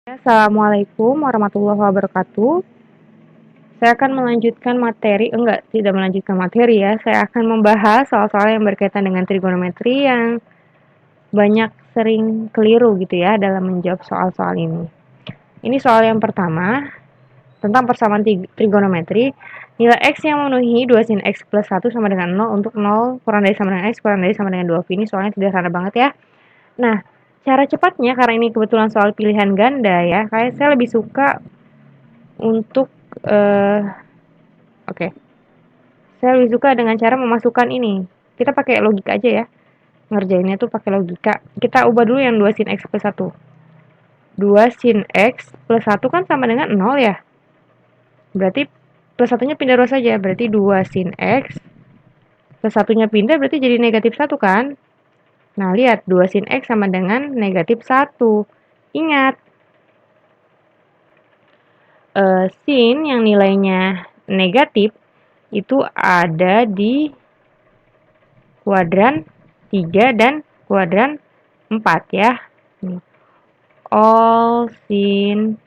Assalamualaikum warahmatullahi wabarakatuh. Saya akan melanjutkan materi, tidak melanjutkan materi ya. Saya akan membahas soal-soal yang berkaitan dengan trigonometri yang banyak sering keliru gitu ya dalam menjawab soal-soal ini. Ini soal yang pertama tentang persamaan trigonometri. Nilai X yang memenuhi 2 sin X plus 1 sama dengan 0 untuk 0 kurang dari sama dengan X kurang dari sama dengan 2V. Ini soalnya sederhana banget ya. Nah, cara cepatnya karena ini kebetulan soal pilihan ganda ya, saya lebih suka untuk oke. Saya lebih suka dengan cara memasukkan ini. Kita pakai logika aja ya. Ngerjainnya tuh pakai logika. Kita ubah dulu yang 2 sin X plus 1. 2 sin X plus 1 kan sama dengan 0 ya. Berarti plus satunya pindah 2 saja. Berarti 2 sin X plus satunya pindah berarti jadi negatif 1 kan. Nah, lihat 2 sin X sama dengan negatif 1. Ingat, sin yang nilainya negatif itu ada di kuadran 3 dan kuadran 4 ya. All sin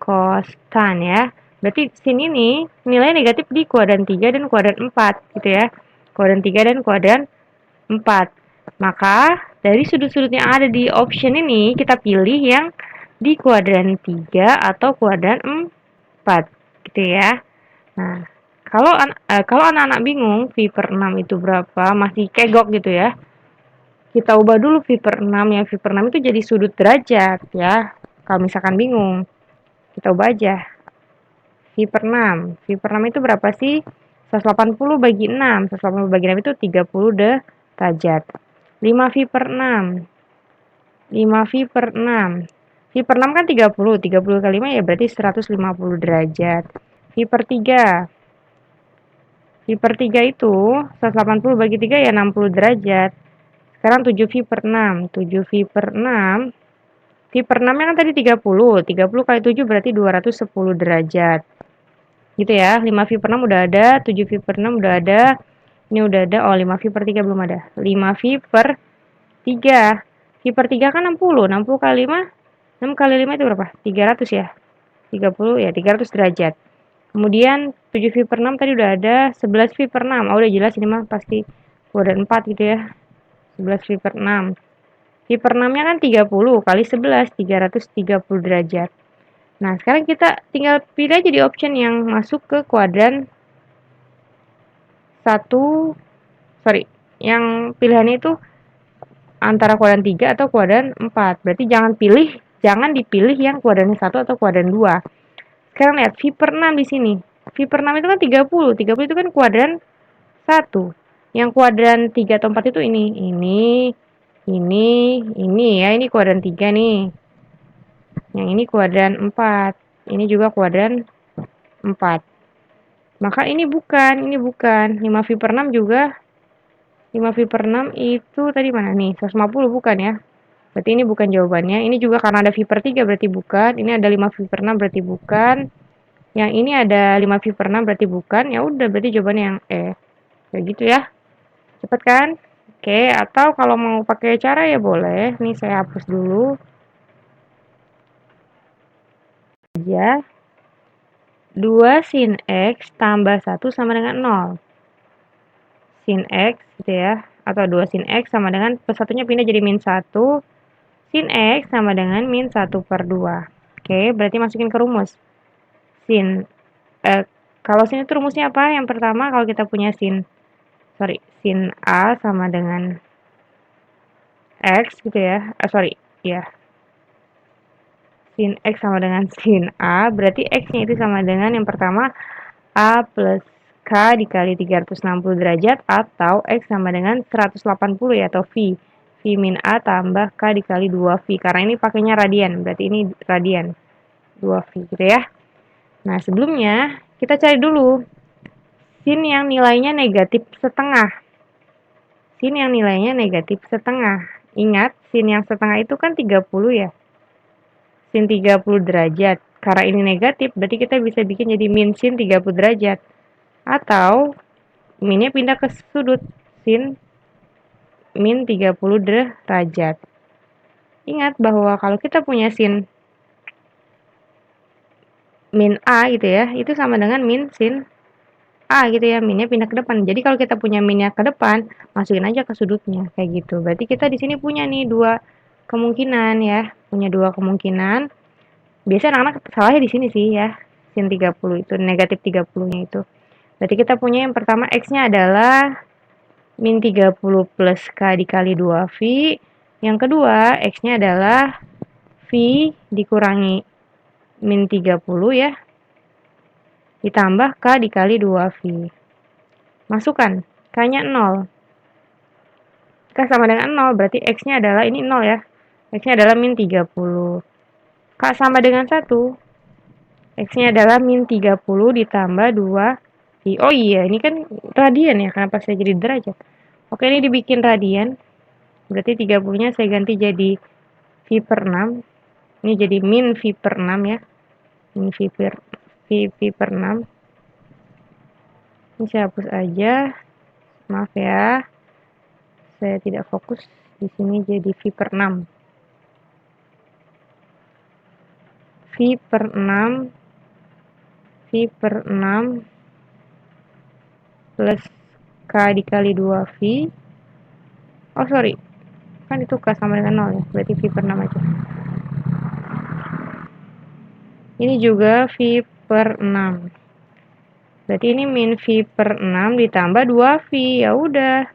cos tan ya. Berarti sin ini nilainya negatif di kuadran 3 dan kuadran 4 gitu ya. Kuadran 3 dan kuadran 4. Maka dari sudut-sudut yang ada di option ini kita pilih yang di kuadran 3 atau kuadran 4 gitu ya. Nah, kalau anak-anak bingung V per 6 itu berapa, masih kegok gitu ya. Kita ubah dulu V per 6 ya. V per 6 itu jadi sudut derajat ya. Kalau misalkan bingung, kita ubah aja. V per 6. V per 6 itu berapa sih? 180 bagi 6. 180 bagi 6 itu 30 derajat. 5V per 6. 5V per 6. V per 6 kan 30. 30 kali 5 ya berarti 150 derajat. V per 3. V per 3 itu 180 bagi 3 ya 60 derajat. Sekarang 7V per 6. 7V per 6. V per 6-nya kan tadi 30. 30 kali 7 berarti 210 derajat. Gitu ya. 5V per 6 udah ada. 7V per 6 udah ada. Ini udah ada. Oh, 5V per 3 belum ada. 5V per 3. V per 3 kan 60. 60 kali 5. 6 kali 5 itu berapa? 300 ya. 30 ya. 300 derajat. Kemudian 7V per 6 tadi udah ada. 11V per 6. Oh, udah jelas ini mah pasti udah 4 gitu ya. 11V per 6. V per 6-nya kan 30 kali 11, 330 derajat. Nah, sekarang kita tinggal pilih aja di option yang masuk ke kuadran 1, yang pilihannya itu antara kuadran 3 atau kuadran 4. Berarti jangan dipilih yang kuadran 1 atau kuadran 2. Sekarang lihat V per 6 di sini. V per 6 itu kan 30. 30 itu kan kuadran 1. Yang kuadran 3 atau 4 itu ini ya, ini kuadran 3 nih. Yang ini kuadran 4. Ini juga kuadran 4. Maka ini bukan. 5V per 6 juga. 5V per 6 itu tadi mana nih? 150 bukan ya? Berarti ini bukan jawabannya. Ini juga karena ada V per 3 berarti bukan. Ini ada 5V per 6 berarti bukan. Yang ini ada 5V per 6 berarti bukan. Ya udah berarti jawabannya yang E. Kayak gitu ya. Cepet kan? Oke, atau kalau mau pakai cara ya boleh. Nih saya hapus dulu. Ya. 2 sin X tambah 1 sama dengan 0. Sin X gitu ya. Atau 2 sin X sama dengan, plus satunya pindah jadi min 1. Sin X sama dengan min 1 per 2. Oke, berarti masukin ke rumus. Kalau sin itu rumusnya apa? Yang pertama kalau kita punya sin A sama dengan X gitu ya. Sin X sama dengan sin A, berarti X-nya itu sama dengan yang pertama A plus K dikali 360 derajat atau X sama dengan 180 ya atau V. V min A tambah K dikali 2V. Karena ini pakainya radian, berarti ini radian. 2V gitu ya. Nah, sebelumnya kita cari dulu sin yang nilainya negatif setengah. Sin yang nilainya negatif setengah. Ingat, sin yang setengah itu kan 30 ya. Sin 30 derajat. Karena ini negatif, berarti kita bisa bikin jadi min sin 30 derajat. Atau minnya pindah ke sudut, sin min 30 derajat. Ingat bahwa kalau kita punya sin min A gitu ya, itu sama dengan min sin A gitu ya, minnya pindah ke depan. Jadi kalau kita punya minnya ke depan, masukin aja ke sudutnya, kayak gitu. Berarti kita di sini punya nih dua kemungkinan ya, punya dua kemungkinan. Biasanya anak-anak salahnya di sini sih ya, sin 30 itu, negatif 30-nya itu. Berarti kita punya yang pertama X-nya adalah min 30 plus K dikali 2V. Yang kedua, X-nya adalah V dikurangi min 30 ya, ditambah K dikali 2V. Masukkan, K-nya 0. K sama dengan 0, berarti X-nya adalah, ini 0 ya. X-nya adalah min 30. K sama dengan 1. X-nya adalah min 30 ditambah 2. Oh iya, ini kan radian ya, kenapa saya jadi derajat? Oke, ini dibikin radian. Berarti 30-nya saya ganti jadi V per 6. Ini jadi min V per 6 ya. Min V per 6. Ini saya hapus aja. Maaf ya. Saya tidak fokus. Di sini jadi V per 6. V per 6. V per 6 plus K dikali 2V. Oh sorry, kan itu K sama dengan 0 ya, berarti V per 6 aja. Ini juga V per 6. Berarti ini min V per 6 ditambah 2V, ya udah.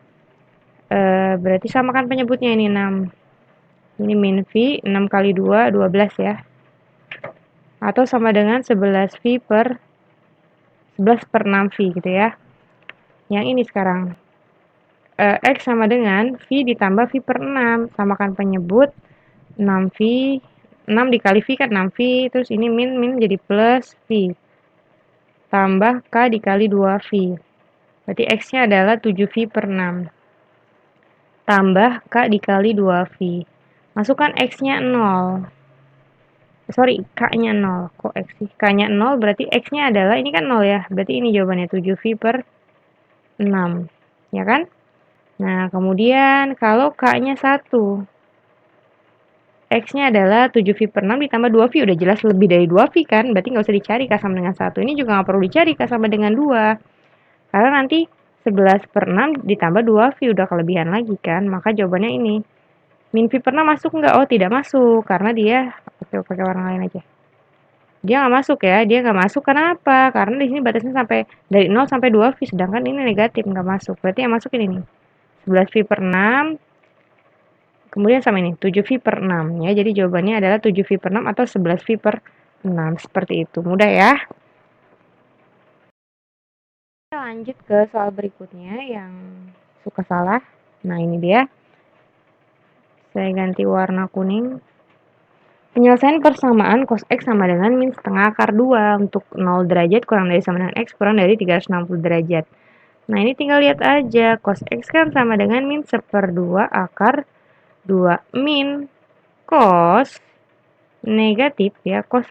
Berarti samakan penyebutnya ini 6. Ini min V, 6 kali 2, 12 ya. Atau sama dengan 11V per 11 per 6V gitu ya. Yang ini sekarang. X sama dengan V ditambah V per 6. Samakan penyebut 6V. 6 dikali V kan 6V. Terus ini min jadi plus V. Tambah K dikali 2V. Berarti X-nya adalah 7V per 6. Tambah K dikali 2V. Masukkan X-nya 0. Sorry, K-nya 0. Kok X sih? K-nya 0 berarti X-nya adalah, ini kan 0 ya. Berarti ini jawabannya 7V per 6. Ya kan? Nah, kemudian kalau K-nya 1. X-nya adalah 7V per 6 ditambah 2V. Udah jelas lebih dari 2V kan? Berarti nggak usah dicari K sama dengan 1. Ini juga nggak perlu dicari K sama dengan 2. Karena nanti 11 per 6 ditambah 2V udah kelebihan lagi kan? Maka jawabannya ini. Min V per 6 masuk nggak? Oh, tidak masuk. Karena dia, pakai warna lain aja. Dia nggak masuk ya. Dia nggak masuk karena apa? Karena di sini batasnya sampai dari 0 sampai 2V. Sedangkan ini negatif, nggak masuk. Berarti yang masuk ini nih. 11V per 6. Kemudian sama ini, 7V per 6. Ya, jadi jawabannya adalah 7V per 6 atau 11V per 6. Seperti itu. Mudah ya. Kita lanjut ke soal berikutnya yang suka salah. Nah, ini dia. Saya ganti warna kuning. Penyelesaian persamaan cos X sama dengan min setengah akar 2 untuk 0 derajat kurang dari sama dengan X kurang dari 360 derajat. Nah, ini tinggal lihat aja. Cos X kan sama dengan min 1/2 akar 2 min cos negatif ya. Cos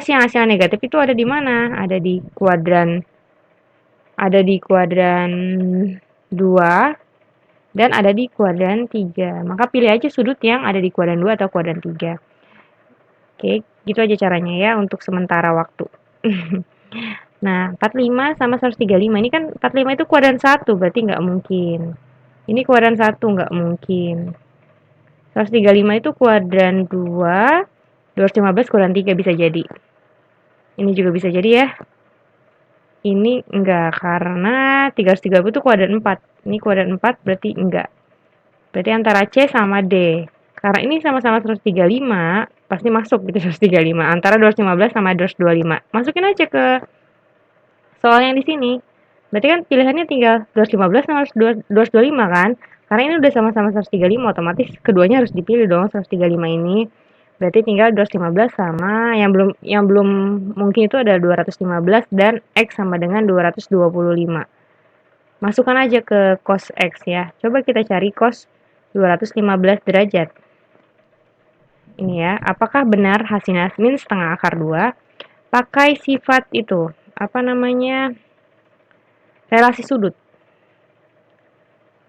yang hasilnya negatif itu ada di mana? Ada di kuadran 2 dan ada di kuadran 3. Maka pilih aja sudut yang ada di kuadran 2 atau kuadran 3. Oke, gitu aja caranya ya untuk sementara waktu. Nah, 45 sama 135. Ini kan 45 itu kuadran 1, berarti nggak mungkin. Ini kuadran 1, nggak mungkin. 135 itu kuadran 2, 215 kuadran 3 bisa jadi. Ini juga bisa jadi ya. Ini enggak, karena 330 itu kuadran 4. Ini kuadran 4 berarti enggak. Berarti antara C sama D. Karena ini sama-sama 135, pasti masuk gitu 135. Antara 215 sama 225. Masukin aja ke soal yang di sini. Berarti kan pilihannya tinggal 215 sama 225 kan? Karena ini udah sama-sama 135, otomatis keduanya harus dipilih dong 135 ini. Berarti tinggal 215 sama yang belum mungkin itu ada 215 dan X sama dengan 225. Masukkan aja ke cos X ya. Coba kita cari cos 215 derajat. Ini ya, apakah benar hasilnya min setengah akar 2? Pakai sifat itu, apa namanya, relasi sudut.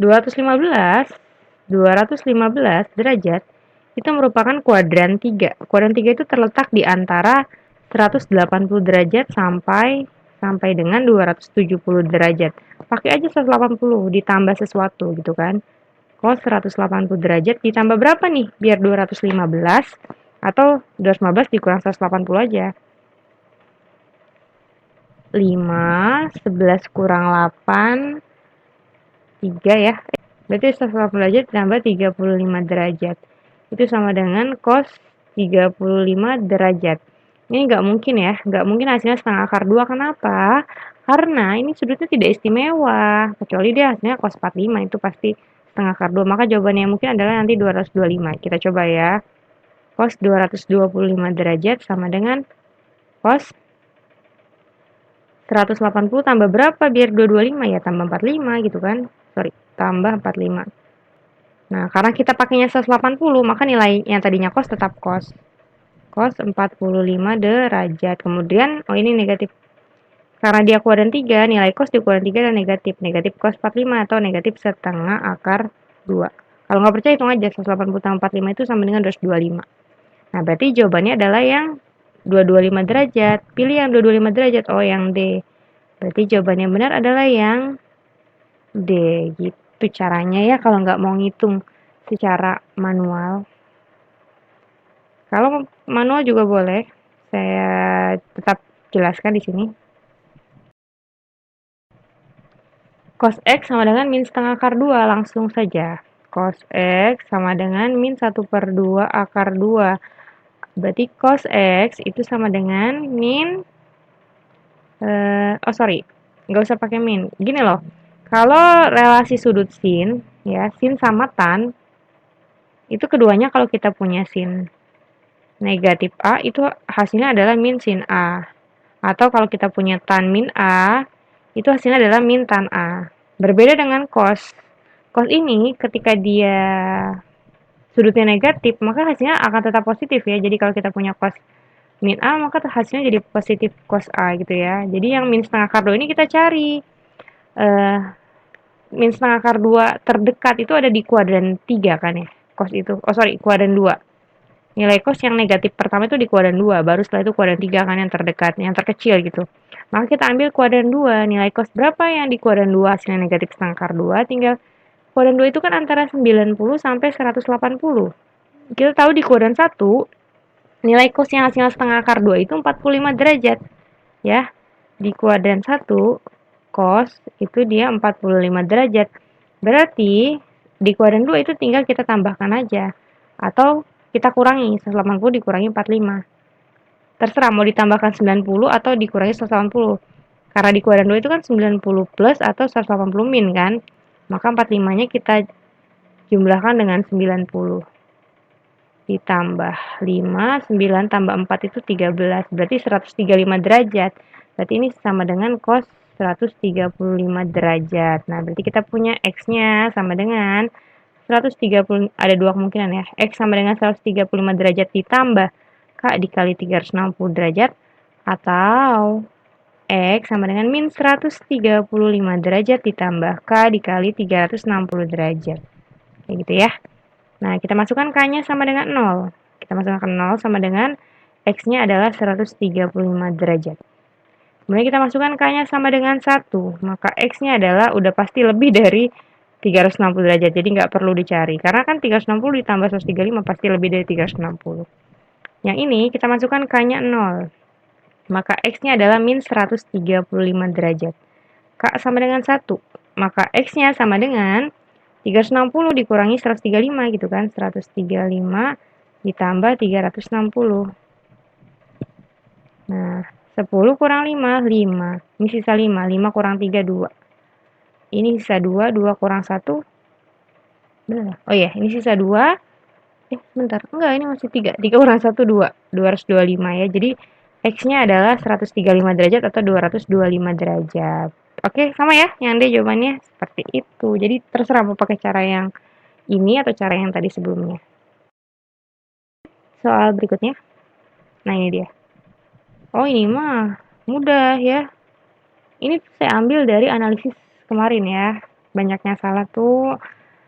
215 215 derajat itu merupakan kuadran 3. Kuadran 3 itu terletak di antara 180 derajat sampai dengan 270 derajat. Pakai aja 180 ditambah sesuatu gitu kan. Cos 180 derajat ditambah berapa nih? Biar 215 atau 215 dikurang 180 aja. 5, 11 kurang 8, 3 ya. Berarti 180 derajat ditambah 35 derajat. Itu sama dengan cos 35 derajat. Ini nggak mungkin ya, nggak mungkin hasilnya setengah akar 2. Kenapa? Karena ini sudutnya tidak istimewa, kecuali dia hasilnya cos 45, itu pasti setengah akar 2. Maka jawabannya yang mungkin adalah nanti 225. Kita coba ya. Cos 225 derajat sama dengan cos 180 tambah berapa biar 225 ya? Tambah 45 gitu kan. Sorry, tambah 45. Nah, karena kita pakainya 180, maka nilai yang tadinya cos tetap cos. Cos 45 derajat. Kemudian, oh ini negatif. Karena dia kuadran 3, nilai cos di kuadran 3 adalah negatif. Negatif cos 45 atau negatif setengah akar 2. Kalau nggak percaya, hitung aja. 180 tambah 45 itu sama dengan 225. Nah, berarti jawabannya adalah yang 225 derajat. Pilih yang 225 derajat. Oh, yang D. Berarti jawaban yang benar adalah yang D. Gitu caranya ya kalau nggak mau ngitung secara manual. Kalau manual juga boleh. Saya tetap jelaskan di sini. Cos X sama dengan min setengah akar 2. Langsung saja. Cos X sama dengan min 1/2 akar 2. Berarti cos X itu sama dengan min nggak usah pakai min. Gini loh, kalau relasi sudut sin, ya, sin sama tan, itu keduanya kalau kita punya sin negatif A, itu hasilnya adalah min sin A. Atau kalau kita punya tan min A, itu hasilnya adalah min tan A. Berbeda dengan cos. Cos ini ketika dia sudutnya negatif, maka hasilnya akan tetap positif ya. Jadi kalau kita punya cos min A, maka hasilnya jadi positif cos A gitu ya. Jadi yang min setengah akar 2 ini kita cari. Min setengah akar 2 terdekat itu ada di kuadran 3 kan ya. Cos itu. Oh sorry, kuadran 2. Nilai cos yang negatif pertama itu di kuadran 2, baru setelah itu kuadran 3 kan yang terdekat, yang terkecil gitu. Maka kita ambil kuadran 2, nilai cos berapa yang di kuadran 2 hasilnya negatif setengah akar 2, tinggal kuadran 2 itu kan antara 90 sampai 180. Kita tahu di kuadran 1, nilai cos yang hasilnya setengah akar 2 itu 45 derajat. Ya, di kuadran 1, cos itu dia 45 derajat. Berarti di kuadran 2 itu tinggal kita tambahkan aja. Atau kita kurangi, 180 dikurangi 45. Terserah mau ditambahkan 90 atau dikurangi 180. Karena di kuadran 2 itu kan 90 plus atau 180 min kan. Maka 45-nya kita jumlahkan dengan 90. Ditambah 5, 9 tambah 4 itu 13. Berarti 135 derajat. Berarti ini sama dengan cos 135 derajat. Nah, berarti kita punya X-nya sama dengan 130, ada dua kemungkinan ya. X sama dengan 135 derajat ditambah K dikali 360 derajat, atau X sama dengan min 135 derajat ditambah K dikali 360 derajat. Kayak gitu ya. Nah, kita masukkan K-nya sama dengan 0. Kita masukkan ke 0 sama dengan X-nya adalah 135 derajat. Kemudian kita masukkan K-nya sama dengan 1. Maka X-nya adalah udah pasti lebih dari 360 derajat. Jadi nggak perlu dicari. Karena kan 360 ditambah 135 pasti lebih dari 360. Yang ini kita masukkan K-nya 0. Maka X-nya adalah min 135 derajat. K sama dengan 1. Maka X-nya sama dengan 360 dikurangi 135 gitu kan. 135 ditambah 360. Nah, 10 kurang 5, 5. Ini sisa 5. 5 kurang 3, 2. Ini sisa 2, 2 kurang 1. Benar. Oh iya, ini sisa 2. Sebentar. Enggak, ini masih 3. 3 kurang 1, 2. 225 ya. Jadi, X-nya adalah 135 derajat atau 225 derajat. Oke, sama ya. Yang D jawabannya seperti itu. Jadi, terserah mau pakai cara yang ini atau cara yang tadi sebelumnya. Soal berikutnya. Nah, ini dia. Oh, ini mah mudah ya. Ini saya ambil dari analisis kemarin ya. Banyaknya salah tuh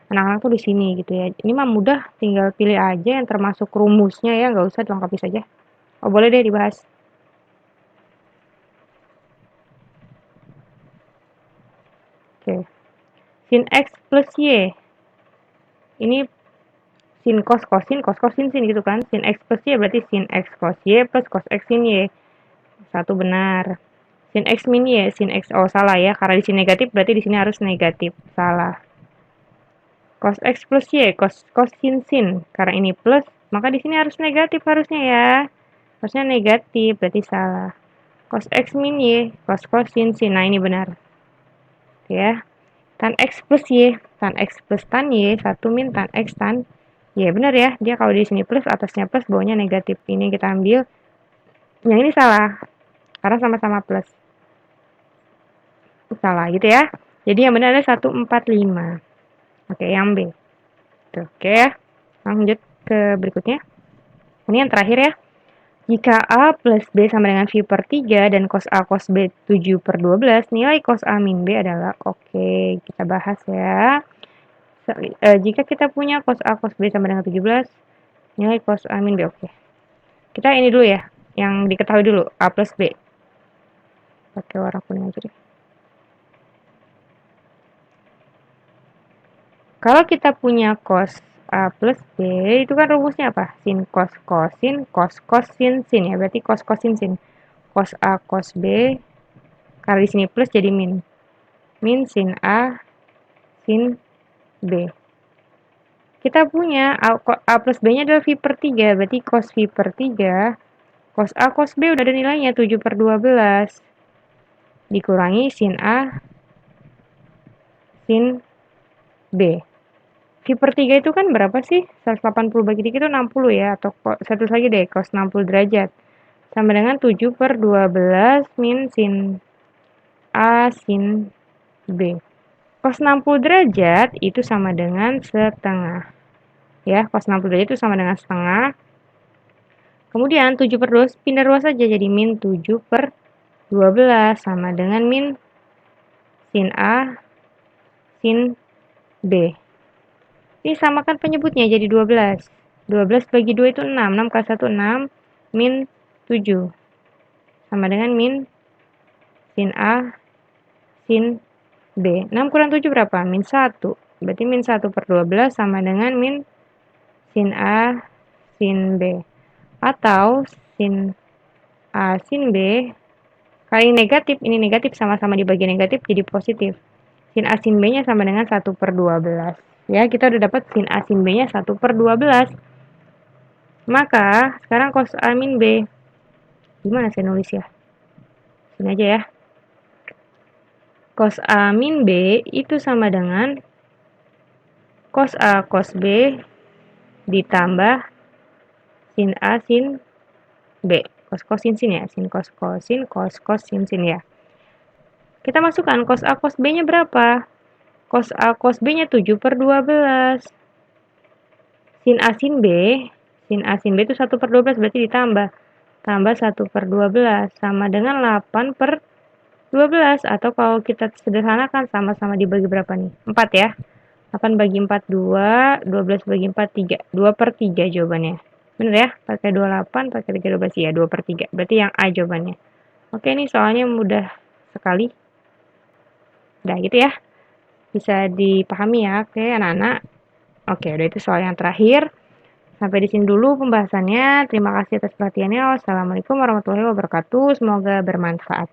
anak-anak tuh di sini gitu ya. Ini mah mudah, tinggal pilih aja yang termasuk rumusnya ya, nggak usah dilengkapi saja. Oh, boleh deh dibahas. Oke. Sin X plus Y. Ini sin cos cosin cos cosin sin gitu kan. Sin X plus Y berarti sin X cos Y plus cos X sin Y. Satu benar. Sin X min Y, sin X, oh salah ya, karena di sini negatif berarti di sini harus negatif. Salah. Cos X plus Y, cos sin sin. Karena ini plus, maka di sini harus negatif harusnya ya. Harusnya negatif, berarti salah. Cos X min Y, cos sin sin. Nah, ini benar. Oke ya. Tan X plus Y, tan X plus tan Y, 1 min tan X tan Y. Benar ya, dia kalau di sini plus, atasnya plus, bawahnya negatif. Ini kita ambil. Yang ini salah, karena sama-sama plus. Salah gitu ya. Jadi yang benar adalah 145. Oke, yang B. Tuh, oke ya. Lanjut ke berikutnya. Ini yang terakhir ya. Jika A plus B sama dengan V per 3 dan cos A cos B 7 per 12, nilai cos A min B adalah, oke, kita bahas ya. Jika kita punya cos A cos B sama dengan 17, nilai cos A min B, oke. Kita ini dulu ya, yang diketahui dulu, A plus B. Pakai warna kuning aja deh. Kalau kita punya cos A plus B, itu kan rumusnya apa? Sin cos cosin, cos sin sin ya. Berarti cos cosin sin. Cos A cos B, karena di sini plus jadi min. Min sin A sin B. Kita punya A plus B-nya adalah V per 3, berarti cos V per 3, cos A cos B udah ada nilainya 7 per 12. Dikurangi sin A sin B. V per 3 itu kan berapa sih? 180 bagi 3 itu 60 ya, atau satu lagi deh, cos 60 derajat. Sama dengan 7 per 12 min sin A sin B. Cos 60 derajat itu sama dengan setengah. Ya, cos 60 derajat itu sama dengan setengah. Kemudian 7 per 12 pindah 2 saja jadi min 7 per 12 sama dengan min sin A sin B. Ini samakan penyebutnya jadi 12. 12 bagi 2 itu 6. 6 kali 1, 6. Min 7. Sama dengan min sin A sin B. 6 kurang 7 berapa? Min 1. Berarti min 1 per 12 sama dengan min sin A sin B. Atau sin A sin B. Kali ini negatif sama-sama dibagi negatif jadi positif. Sin A sin B-nya sama dengan 1 per 12. Ya, kita udah dapat sin A sin B-nya 1 per 12. Maka, sekarang cos A min B. Gimana saya nulis ya? Sini aja ya. Cos A min B itu sama dengan cos A cos B ditambah sin A sin B. Cos sin sin ya. Sin cos sin, cos sin sin ya. Kita masukkan cos A cos B-nya berapa? Cos A cos B-nya 7 per 12. Sin A sin B itu 1 per 12 berarti ditambah. Tambah 1 per 12 sama dengan 8 per 12. Atau kalau kita sederhanakan sama-sama dibagi berapa nih? 4 ya. 8 bagi 4, 2. 12 bagi 4, 3. 2 per 3 jawabannya. Bener ya? Pakai 28, pakai 3, 12. Ya, 2 per 3. Berarti yang A jawabannya. Oke, ini soalnya mudah sekali. Udah gitu ya. Bisa dipahami ya, oke anak-anak. Oke, udah itu soal yang terakhir. Sampai di sini dulu pembahasannya. Terima kasih atas perhatiannya. Wassalamualaikum warahmatullahi wabarakatuh. Semoga bermanfaat.